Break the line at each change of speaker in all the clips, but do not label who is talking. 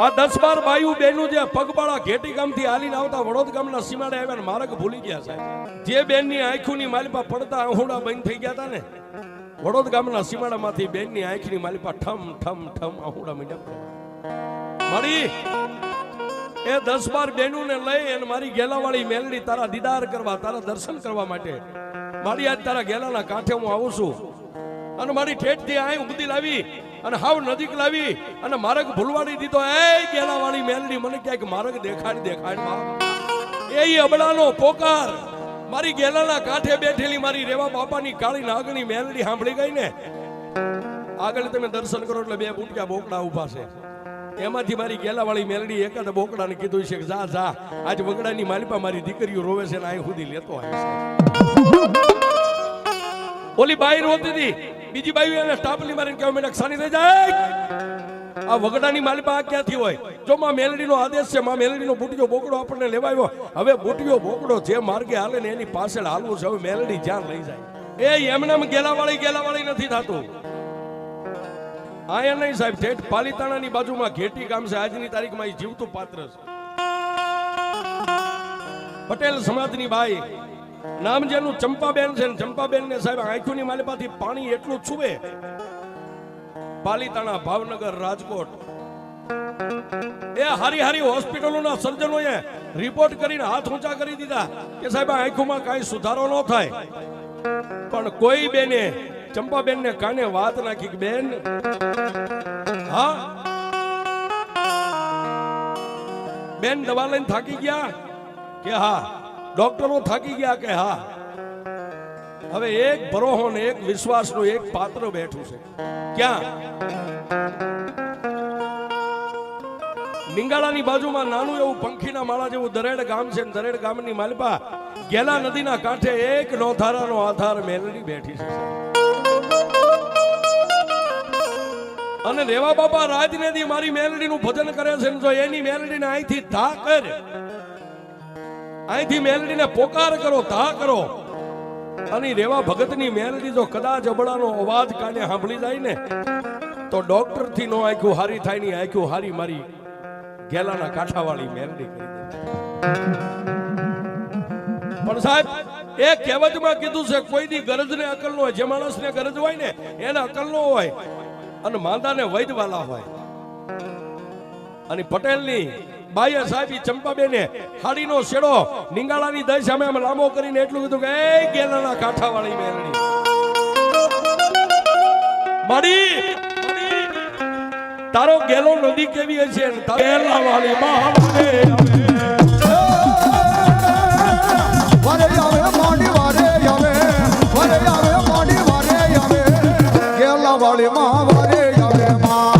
આ 10-12 બાયુ બેનું જે પગપાળા ઘેટી ગામથી હાલીને આવતા વડોદ ગામના સીમાડે આવ્યા ને માર્ગ ભૂલી ગયા સાહેબ. જે બેનની આંખોની માલિપા પડતા આંખોડા બંધ થઈ ગયા હતા ને, વડોદ ગામના સીમાડામાંથી બેનની આંખની માલિપા ઠમ ઠમ ઠમ આંખોડા મંડ્યા મારી એ 10-12 બેનું ને લઈ અને મારી ગેલાવાળી મેલડી તારા દીદાર કરવા, તારા દર્શન કરવા માટે મારી આજ તારા ગેલાના કાંઠે હું આવું છું. અને મારી ઠેઠથી આય ઉગદી લાવી અને હાવ નજીક લાવી અને માર્ગ ભૂલવાડી દીધો. એ ગેલાવાળી મેલડી મને ક્યાંક માર્ગ દેખાડ એ અબડાનો પોકાર મારી ગેલાના કાંઠે બેઠેલી મારી રેવા બાપાની કાળી નાગણી મેલડી સાંભળી ગઈ ને. આગળ તમે દર્શન કરો એટલે 2 બુટકા બોકડા ઉભા છે. એમાંથી મારી ગેલાવાળી મેલડી એકાદ બોકડાને કીધું છે કે જા જા આજ વગડાની માલિપા મારી દીકરીઓ રોવે છે ને અહીં સુધી લેતો આવે છે. ઓલી બાઈ રોતી હતી, બીજી બાઈ એને સ્ટાપલી મારીને કહેવા મને સાની થઈ જાય. આ વગડાની માલિપા ક્યાંથી હોય? જો માં મેલડીનો આદેશ છે, માં મેલડીનો બુટિયો બોકડો આપણને લેવાયો. હવે બુટિયો બોકડો જે માર્ગે હાલે ને એની પાછળ હાલવું છે. હવે મેલડી જ્યાં લઈ જાય એ એમનામ ગેલાવાળી નથી થતું. આયા નહીં સાહેબ, ઠેઠ પાલીતાણાની બાજુમાં ઘેટી ગામ છે. આજની તારીખમાં એ જીવતું પાત્ર છે. પટેલ સમાજની બાઈ, નામ જેનું ચંપાબેન છે. ચંપાબેન ને સાહેબ આંખોની માલિપાથી પાણી એટલું છુવે. પાલીતાણા, ભાવનગર, રાજકોટ એ હારી હોસ્પિટલોના સર્જનોએ રિપોર્ટ કરીને હાથ ઊંચા કરી દીધા કે સાહેબ આંખોમાં કાંઈ સુધારો ન થાય. પણ કોઈ બેને ચંપાબેન ને કાને વાત નાખી કે બેન હા બેન દવા લઈને થાકી ગયા કે હા, ડોક્ટરો થાકી ગયા કે હા. હવે એક ભરોહો ને એક વિશ્વાસનું એક પાત્ર બેઠું છે. ક્યાં? નિંગાળાની બાજુમાં નાનું એવું પંખીના માળા જેવું દરેડ ગામ છે. દરેડ ગામની માલિપા ગેલા નદીના કાંઠે એક નોધારાનો આધાર મેલડી બેઠી છે. અને રેવા બાપા રાજનેદી મારી મેલડીનું ભજન કરે છે. જો એની મેલડીને અહીંથી ધા કર, અહીંથી મેલડીને પોકાર કરો, ધા કરો. અને રેવા ભગતની મેલડી જો કદાચ અબડાનો અવાજ કાને સાંભળી જાય ને તો ડોક્ટર થી નો આંખ્યું હારી થાય ની આંખ્યું હારી મારી ગેલાના કાંઠાવાળી મેલડી કરી દે. પણ સાહેબ એ કહેવતમાં કીધું છે કોઈ દી ગરજ ને અકલ નો હોય. જે માણસને ગરજ હોય ને એને અકલ નો હોય અને માંદાને વૈદવાલા હોય. અને પટેલની બાઈએ સાહેબ ચંપાબેને હાડીનો શેડો નિંગાળાની દઈ સામે આમ લાંબો કરીને એટલું કીધું કે એ ગેલાના કાંઠાવાળી મેલડી મારી તારો ગેલો નદી કેવી છે? ગેલાવાળી મહાવરે
આવે મોડી વારે આવે મોડી વારે આવે ગેલાવાળી મહાવરે આવે માં.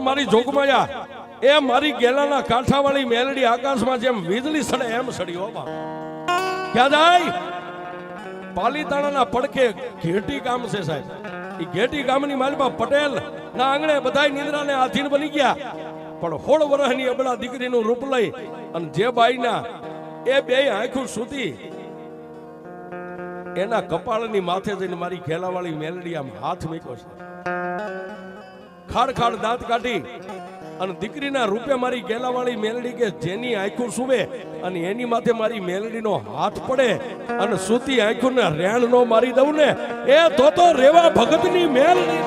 મારી જોગમાયા એ મારી ગેલાના કાંઠાવાળી મેલડી આકાશમાં જેમ વીજળી સડે એમ સડી. બાપા ક્યાં જાય? પાલીતાણાના પડખે ઘેટી ગામ છે સાહેબ. એ ઘેટી ગામની માલિપા પટેલ ના આંગણે બધાય નિંદ્રાને આધીન બની ગયા. પણ 16 વર્ષની અબળા દીકરીનું રૂપ લઈ અને જે બાઈના એ 2 આંખો સૂતી એના કપાળની માથે જઈને મારી ગેલાવાળી મેલડી આમ હાથ મૂક્યો છે. ખાડ દાંત કાઢી અને દીકરીના રૂપે મારી ગેલાવાળી મેલડી કે જેની આંખો સુવે અને એની માથે મારી મેલડીનો હાથ પડે અને સૂતી આંખોને રેણ નો મારી દઉં ને એ તો રેવા ભગતની મેલડી.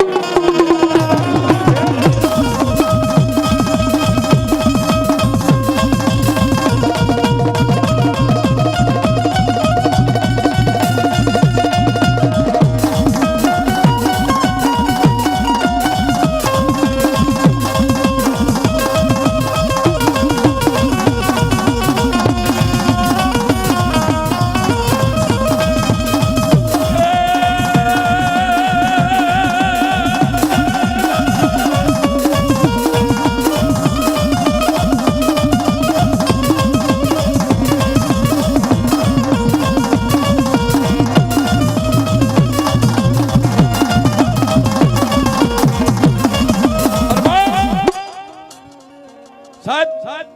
સાહેબ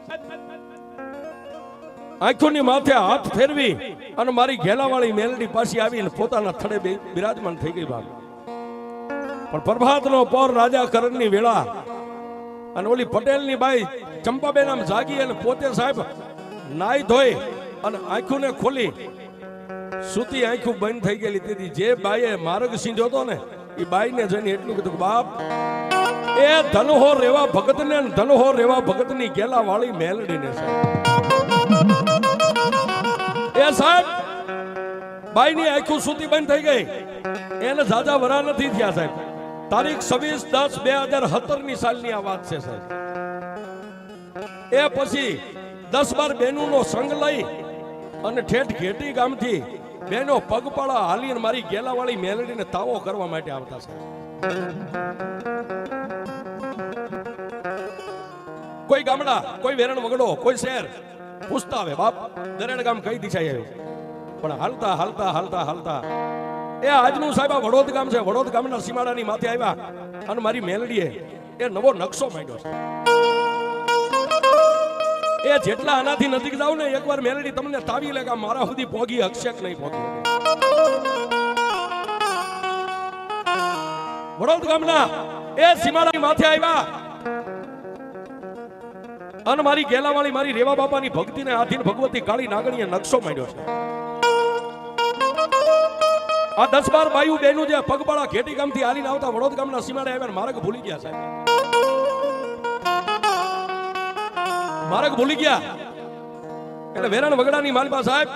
આંખોની માથે હાથ ફેરવી અને મારી ઘેલાવાળી મેલડી પાછી આવીને પોતાના થડે બિરાજમાન થઈ ગઈ બાપ. પણ પ્રભાતનો પોર રાજા કરણની વેળા અને ઓલી પટેલની બાઈ ચંપાબેન આમ જાગી અને પોતે સાહેબ નાઈ ધોઈ અને આંખોને ખોલી સૂતી આંખો બંધ થઈ ગયેલી. તેથી જે બાઈએ માર્ગ સીંધ્યો હતો ને એ બાઈને જઈને એટલું કીધું, બાપ એ ધનહો રેવા ભગતને ધનહો રેવા ભગતની ગેલા વાળી મેલડીને એ સાહેબ બાઈની આંખો સૂતી બંધ થઈ ગઈ. એને જાજા વરા નથી થયા સાહેબ. તારીખ 26/10/2017 ની સાલની આ વાત છે સાહેબ. એ પછી 10-12 બહેનોનો સંગ લઈ અને ઠેઠ ઘેટી ગામથી બહેનો પગપાળા હાલીને મારી ગેલાવાળી મેલડીને તાવો કરવા માટે આવતા છે. કોઈ ગામડા, કોઈ વેરણ વગડો, કોઈ શહેર પૂછતા આવે, બાપ દરેડ ગામ કઈ દિશાએ આવ્યું? પણ હાલતા હાલતા હાલતા હાલતા એ આજનું સાહેબ આ વડોદ ગામ છે. વડોદ ગામના સીમાડાની માથે આવ્યા અને મારી મેલડીએ એ નવો નકશો માંડ્યો છે. એ જેટલા આનાથી નજીક જાવ ને એકવાર મેલડી તમને તાવી લે કે મારા સુધી પોગી હકશે કે નહીં પોગી. વડોદ ગામના એ સીમાડાની માથે આવ્યા અને મારી ગેલાવાળી મારી રેવા બાપાની ભક્તિને આધીન ભગવતી કાળી નાગણીએ નકશો માંડ્યો છે. આ 10-12 બાયુ બેનો જે પગપાળા ઘેટી ગામથી હાલીને આવતા વડોદ ગામના સીમાડે આવ્યા માર્ગ ભૂલી ગયા સાહેબ. માર્ગ ભૂલી ગયા એટલે વેરણ વગડાની માલપા સાહેબ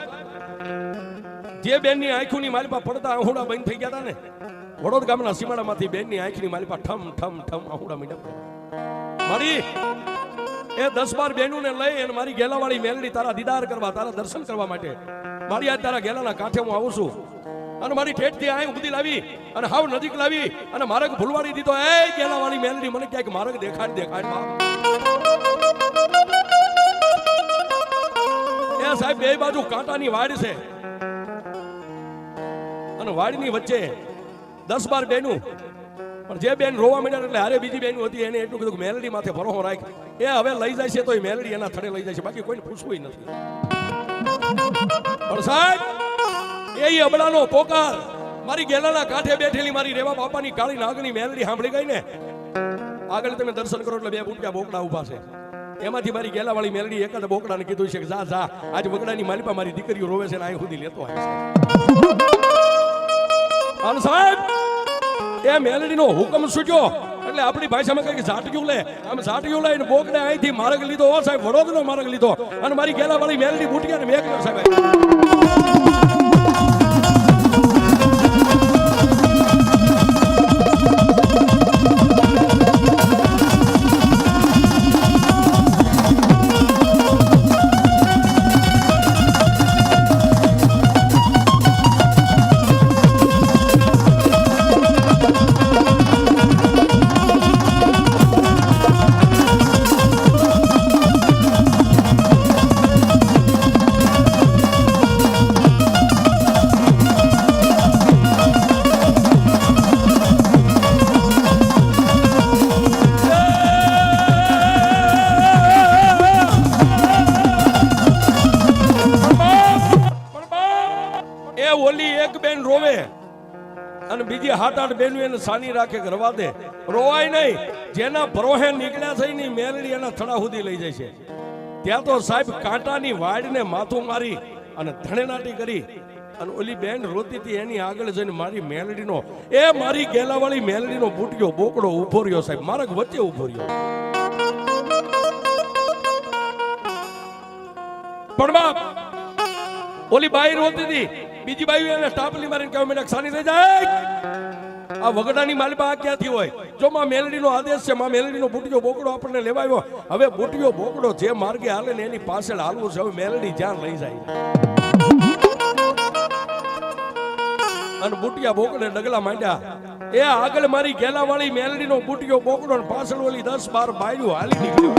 જે બેનની આંખોની માલપા પડતા આહુડા બંધ થઈ ગયા હતા ને વડોદ ગામના સીમાડામાંથી બેનની આંખની માલપા ઠમ ઠમ ઠમ આહુડા મીડ્યા. મારી એ 10-12 બહેનોને લઈ અને મારી ગેલાવાળી મેલડી તારા દીદાર કરવા, તારા દર્શન કરવા માટે મારી આજ તારા ગેલાના કાંઠે હું આવું છું. અને મારી ઠેઠથી આય ઉધી લાવી અને હાવ નજીક લાવી અને માર્ગ ભૂલવાડી દીધો. એ ગેલાવાળી મેલડી મને ક્યાંક માર્ગ દેખાડ દેખાડ. એ સાહેબ બે બાજુ કાંટાની વાડ છે અને વાડની વચ્ચે 10-12 બહેનો. પણ જે બેન રોવા માંડ્યા એટલે હારે બીજી બેન હતી એને એટલું કીધું મેલડી માથે ભરોસો રાખ. એ હવે લઈ જાય છે તો એ મેલડી એના થડે લઈ જાય છે, બાકી કોઈને પૂછવું નથી. પણ સાહેબ એ અબડાનો પોકાર મારી ગેલાના કાંઠે બેઠેલી મારી રેવા બાપાની કાળી નાગની મેલડી સાંભળી ગઈ ને. આગળ તમે દર્શન કરો એટલે 2 બુટિયા બોકડા ઉભા છે. એમાંથી મારી ગેલાવાળી મેલડી એકાદ બોકડાને કીધું છે કે જા જા આજ વગડાની માલિપા મારી દીકરીઓ રોવે છે ને અહીં સુધી લેતો આવે છે. અને સાહેબ એ મેલડીનો હુકમ સૂચ્યો એટલે આપણી ભાષામાં કઈ ઝાટક્યું લે. આમ ઝાટક્યું લઈને બોકડે અહીંથી માર્ગ લીધો સાહેબ, વડોદનો માર્ગ લીધો અને મારી ગેલાવાળી મેલડી બુટિયાને મેકલ્યો સાહેબ. અને બીજી 7-8 બહેનો એને સાની રાખે કે રવા દે. રોવાય નહીં. જેના ભરોહે નીકળ્યા છે ને મેલડી એના થડા સુધી લઈ જાય છે. ત્યાં તો સાહેબ કાંટાની વાડને માથું મારી અને ધણેનાટી કરી અને ઓલી બેન રોતી હતી એની આગળ જઈને મારી મેલડીનો એ મારી ગેલાવાળી મેલડીનો બુટિયો બોકડો ઉભો રહ્યો સાહેબ, માર્ગ વચ્ચે ઉભો રહ્યો. પણ બાપ ઓલી બાઈ રોતી હતી, બીજી બાઈ એને ટાપલી મારીને કહેવા માંડ્યા સાની થઈ જાય. આ વગડાની માલપા ક્યાંથી હોય? જો માં મેલડીનો આદેશ છે, માં મેલડીનો બુટિયો બોકડો આપણને લેવાયો. હવે બુટિયો બોકડો જે માર્ગે હાલે ને એની પાછળ હાલવું છે. હવે મેલડી જ્યાં લઈ જાય અને બુટિયા બોકડે ડગલા માંડ્યા. એ આગળ મારી ગેલાવાળી મેલડીનો બુટિયો બોકડો ને પાછળ ઓલી 10-12 બાયું હાલી નીકળ્યો.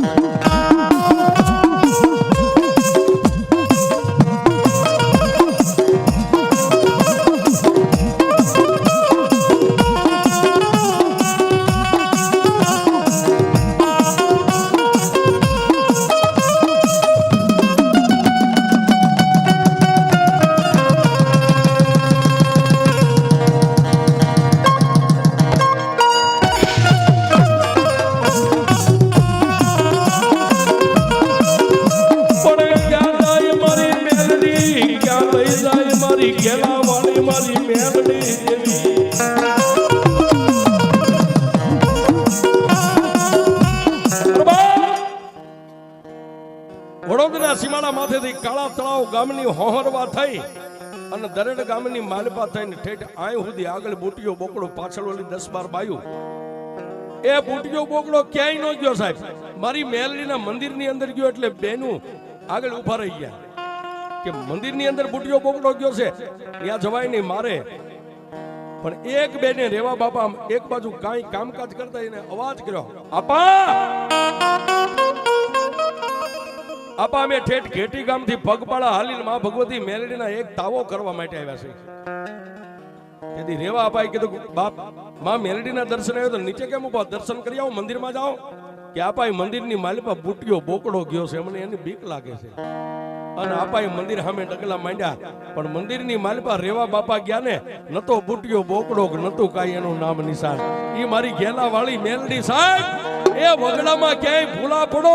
વડોદરા સીમાડા માથેથી કાળા તળાવ ગામની હોહરવા થઈ અને દરેડ ગામની માલપા થઈને ઠેઠ આય સુધી આગળ બુટીયો બોકડો પાછળ ઓલી 10-12 બાયું એ બુટીયો બોકડો ક્યાંય ન ગયો સાહેબ મારી મેલડીના મંદિરની અંદર ગયો એટલે બેનું આગળ ઉભા રહી ગયા કે મંદિરની અંદર બુટીયો બોકડો ગયો છે ત્યાં જવાય નહીં મારે પણ એક બેને રેવા બાપા એક બાજુ કાંઈ કામકાજ કરતા એને અવાજ કર્યો આપા અમે ઠેઠ ઘેટી ગામથી પગપાળા હાલીને માં ભગવતી મેલડીના એક તાવો કરવા માટે આવ્યા છે તેથી રેવા અપાએ કીધું બાપ માં મેલડીના દર્શન આવ્યો તો નીચે કેમ ઉભા દર્શન કરી આવો મંદિરમાં જાઓ કે આપાએ મંદિરની માલિપા બુટીયો બોકડો ગયો છે મને એની બીક લાગે છે અને આપાએ મંદિર સામે ડગલા માંડ્યા પણ મંદિરની માલિપા રેવા બાપા ગયા ને નતો બુટીયો બોકડો નતું કાંઈ એનું નામ નિશાન ઈ મારી ઘેલા વાળી મેલડી સાહેબ એ વગડામાં ક્યાંય ભૂલા પડો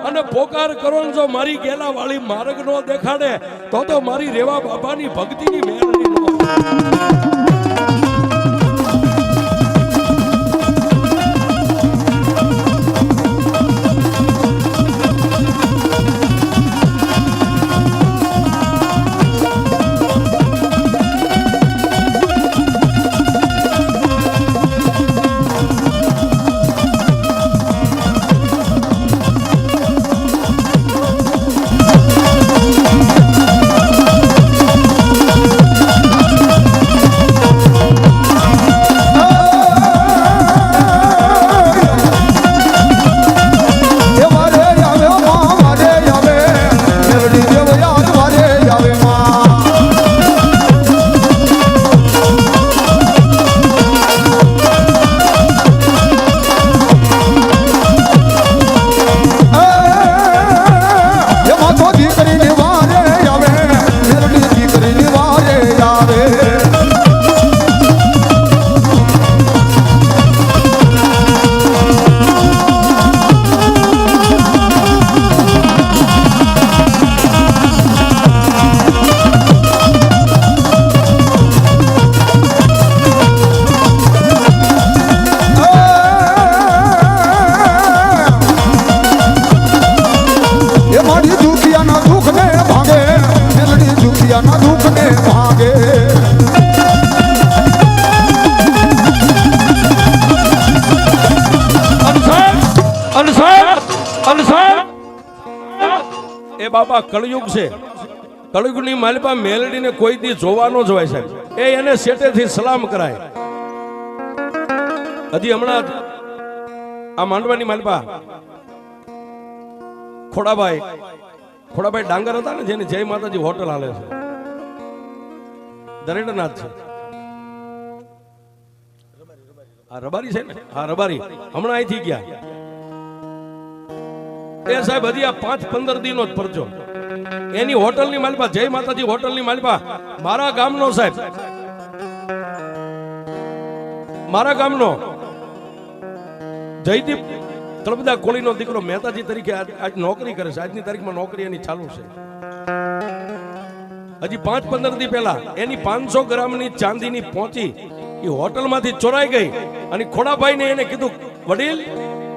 અને પોકાર કરો ને જો મારી ગેલા વાળી માર્ગ નો દેખાડે તો મારી રેવા બાબાની ભક્તિની મેળવી નો એ બાપા કળયુગ છે કળયુગની માલિપા મેલડીને કોઈ દી જોવા ન જવાય સાહેબ એ એને સેટેથી સલામ કરાય હજી હમણાં આ માંડવાની માલિપા ખોડાભાઈ ડાંગર હતા ને જેની જય માતાજી હોટલ હાલે છે દરેડનાથ છે આ રબારી છે ને હા રબારી હમણાં અહીંથી ગયા એ સાહેબ હજી આ 5-15 દિનો જ પરજો એની હોટલની માલિપા જય માતાજી હોટલની માલિપા મારા ગામનો સાહેબ મારા ગામનો જયદીપ તળપદા કોળીનો દીકરો મહેતાજી તરીકે આજ નોકરી કરે છે આજની તારીખમાં નોકરી એની ચાલુ છે હજી 5-15 દી પહેલા એની 500 ગ્રામની ચાંદીની પહોંચી એ હોટલમાંથી ચોરાઈ ગઈ અને ખોડાભાઈને એને કીધું વડીલ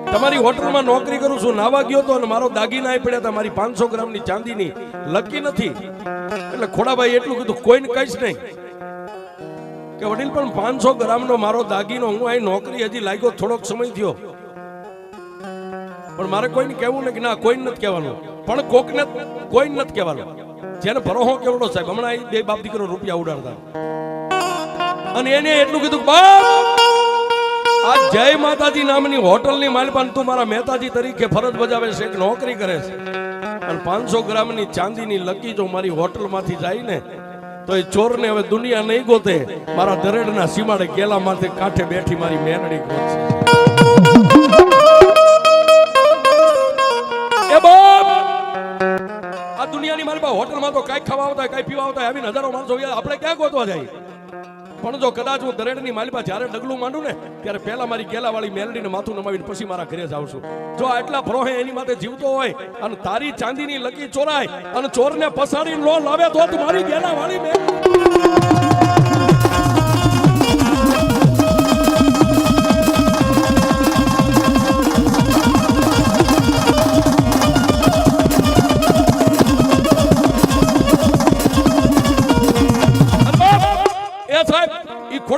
તમારી હોટલમાં નોકરી કરું છું નાવા ગયો તો અને મારો દાગીના પડ્યા હતા મારી 500 ગ્રામની ચાંદીની લકી નથી એટલે ખોડાભાઈ એટલું કીધું કોઈને કહીશ નહીં કે વડીલ પણ 500 ગ્રામનો મારો દાગીનો હું અહીં નોકરી હજી લાગ્યો થોડોક સમય થયો પણ મારે કોઈને કહેવું ને કે ના કોઈને નથી કહેવાનું પણ કોકને કોઈને નથી કહેવાનું જેને ભરોહો કેવડો સાહેબ હમણાં બે બાપ દીકરો રૂપિયા ઉડાડતા અને એને એટલું કીધું બાપ આ જય માતાજી નામની હોટલની માલિપાન તું મારા મહેતાજી તરીકે ફરજ બજાવે છે એક નોકરી કરે છે અને 500 ગ્રામની ચાંદીની લકી જો મારી હોટલમાંથી જાય ને તો એ ચોરને હવે દુનિયા નહીં ગોતે મારા દરેડના સીમાડે ગેલા માથે કાંઠે બેઠી મારી મેનડી ગોતશે એ બાપ આ દુનિયાની માલિપા હોટલમાં તો કાંઈ ખાવા આવતા કાંઈ પીવા આવતા આવી હજારો માણસો આપણે ક્યાં ગોતવા જાય પણ જો કદાચ હું દરેડની માલિપા જ્યારે ડગલું માંડું ને ત્યારે પહેલા મારી ગેલાવાળી મેલડીને માથું નમાવીને પછી મારા ઘરે જાઉં છું જો આટલા ફરોહે એની માથે જીવતો હોય અને તારી ચાંદીની લકી ચોરાય અને ચોરને પસાડીને લો લાવે તો મારી ગેલાવાળી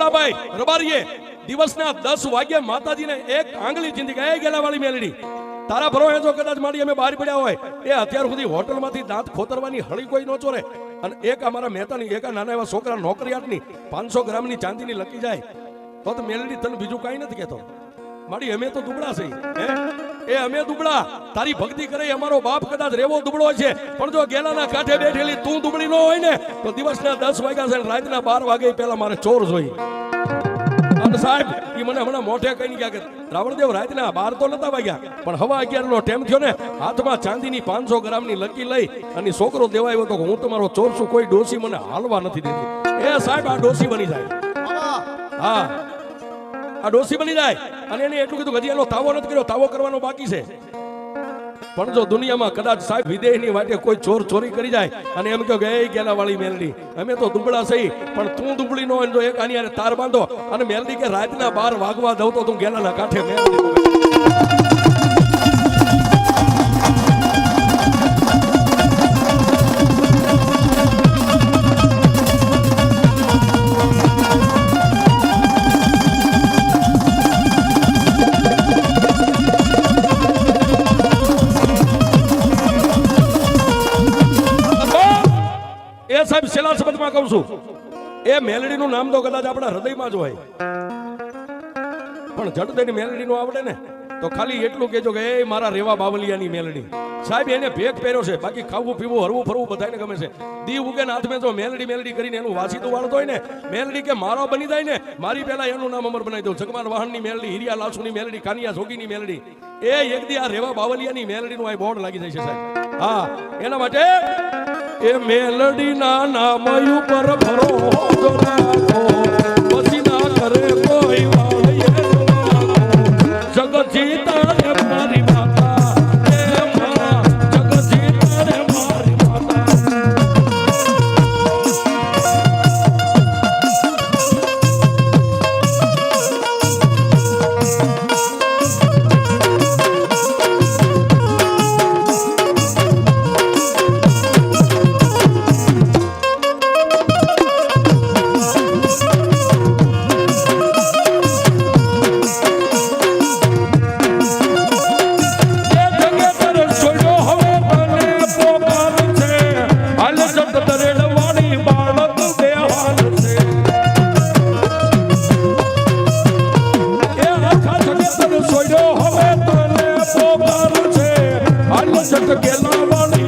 ભોળાભાઈ રબારીએ દિવસના 10 વાગ્યે માતાજીને એક આંગળી ચીંધી કે એ ગેલાવાળી મેલડી તારા ભરો જો કદાચ મારી અમે બહાર પડ્યા હોય એ અત્યાર સુધી હોટલમાંથી દાંત ખોતરવાની હળી કોઈ ન ચોરે અને એક અમારા મહેતાની એક નાના એવા છોકરા નોકરિયાતની 500 ગ્રામની ચાંદીની લકી જાય તો મેલડી તને બીજું કાંઈ નથી કહેતો મારી અમે તો દુબળા છે એ અમે દુબળા તારી ભક્તિ કરે અમારો બાપ કદાચ રેવો દુબળો છે પણ જો ગેલાના કાંઠે બેઠેલી તું દુબળી ન હોય ને તો દિવસના 10 વાગ્યા છે રાતના 12 વાગે પહેલા મારે ચોર જોઈ અને સાહેબ એ મને હમણાં મોઢે કઈ ગયા કે રાવણદેવ રાતના 12 તો નતા વાગ્યા પણ હવા 11 નો ટાઈમ થયો ને હાથમાં ચાંદીની 500 ગ્રામની લકી લઈ અને છોકરો દેવાયો તો હું તમારો ચોર છું કોઈ ડોસી મને હાલવા નથી દેતી એ સાહેબ આ ડોસી બની જાય હા આ ડોસી બની જાય અને એને એટલું કીધું હજી એનો તાવો નથી કર્યો તાવો કરવાનો બાકી છે પણ જો દુનિયામાં કદાચ સાહેબ વિદેહની વાટે કોઈ ચોર ચોરી કરી જાય અને એમ કહો કે એ ગેલા વાળી મેલડી અમે તો દુબળા સહી પણ તું દુબળી ન હોય તો એક આની હારે તાર બાંધો અને મેલડી કે રાતના 12 વાગવા દઉં તો તું ગેલાના કાંઠે મેલડી સાહેબ છેલ્લા શબ્દમાં કહું છું એ મેલડીનું નામ તો કદાચ આપણા હૃદયમાં જ હોય પણ જટ દઈને મેલડીનું આવડે ને તો ખાલી એટલું કહેજો કે એ મારા રેવા બાવલિયાની મેલડી સાહેબ એને ભેગ પહેર્યો છે બાકી ખાવું પીવું હરવું ફરવું બધાને ગમે છે દીવ ઉગે ને હાથમાં જો મેલડી કરીને એનું વાસીતું વાળતો હોય ને મેલડી કે મારો બની જાય ને મારી પહેલા એનું નામ અમર બનાવી દઉં જગમાન વાહનની મેલડી હિરિયા લાસુની મેલડી કાનિયા જોગીની મેલડી એ એક દી આ રેવા બાવલિયાની મેલડીનું આ બોર્ડ લાગી જાય છે સાહેબ હા એના માટે એ મેલડીના નામ ઉપર ભરોસો રાખો પછી ના કરે કોઈ જગતજી તારે મારી માતા એ માં જગતજી તારે મારી માતા
Get